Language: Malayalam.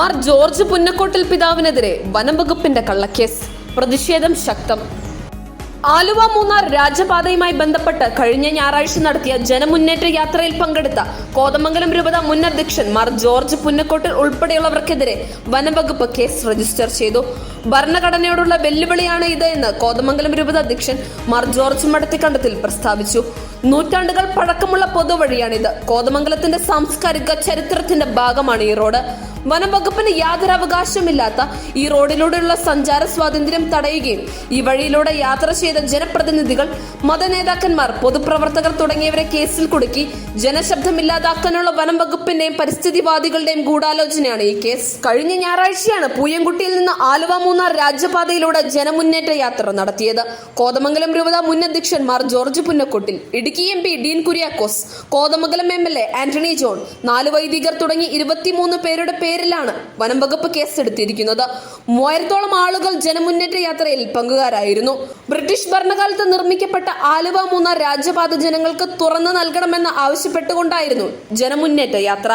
മാർ ജോർജ് പുന്നക്കോട്ടിൽ പിതാവിനെതിരെ വനം വകുപ്പിന്റെ കള്ളക്കേസ്. പ്രതിഷേധം ശക്തം. ആലുവ മൂന്നാർ രാജപാതയുമായി ബന്ധപ്പെട്ട് കഴിഞ്ഞ ഞായറാഴ്ച നടത്തിയ ജനമുന്നേറ്റ യാത്രയിൽ പങ്കെടുത്ത കോതമംഗലം രൂപത മുൻ അധ്യക്ഷൻ മാർ ജോർജ് പുന്നക്കോട്ടിൽ ഉൾപ്പെടെയുള്ളവർക്കെതിരെ വനംവകുപ്പ് കേസ് രജിസ്റ്റർ ചെയ്തു. ഭരണഘടനയോടുള്ള വെല്ലുവിളിയാണ് ഇത് എന്ന് കോതമംഗലം രൂപത അധ്യക്ഷൻ മാർ ജോർജ് മടത്തിക്കണ്ടത്തിൽ പ്രസ്താവിച്ചു. നൂറ്റാണ്ടുകൾ പഴക്കമുള്ള പൊതുവഴിയാണിത്. കോതമംഗലത്തിന്റെ സാംസ്കാരിക ചരിത്രത്തിന്റെ ഭാഗമാണ് ഈ റോഡ്. വനംവകുപ്പിന് യാതൊരു അവകാശമില്ലാത്ത ഈ റോഡിലൂടെയുള്ള സഞ്ചാര സ്വാതന്ത്ര്യം തടയുകയും ഈ വഴിയിലൂടെ യാത്ര ചെയ്ത ജനപ്രതിനിധികൾ, മതനേതാക്കന്മാർ, പൊതുപ്രവർത്തകർ തുടങ്ങിയവരെ കേസിൽ കുടുക്കി ജനശബ്ദമില്ലാതാക്കാനുള്ള വനംവകുപ്പിന്റെയും പരിസ്ഥിതിവാദികളുടെയും ഗൂഢാലോചനയാണ് ഈ കേസ്. കഴിഞ്ഞ ഞായറാഴ്ചയാണ് പൂയംകുട്ടിയിൽ നിന്ന് ആലുവ മൂന്നാർ രാജപാതയിലൂടെ ജനമുന്നേറ്റ യാത്ര നടത്തിയത്. കോതമംഗലം രൂപത മുൻ അധ്യക്ഷൻ Mar George Punnakottil, Idukki MP Dean Kuriakose, Kothamangalam MLA Antony John, 4 വൈദികർ തുടങ്ങി 23 പേരുടെ പേരിലാണ് വനംവകുപ്പ് കേസെടുത്തിരിക്കുന്നത്. 3000ഓളം ആളുകൾ ജനമുന്നേറ്റ യാത്രയിൽ പങ്കുകാരായിരുന്നു. ബ്രിട്ടീഷ് ഭരണകാലത്ത് നിർമ്മിക്കപ്പെട്ട ആലുവ മൂന്നാർ രാജപാത ജനങ്ങൾക്ക് തുറന്നു നൽകണമെന്ന് ആവശ്യപ്പെട്ടുകൊണ്ടായിരുന്നു ജനമുന്നേറ്റ യാത്ര.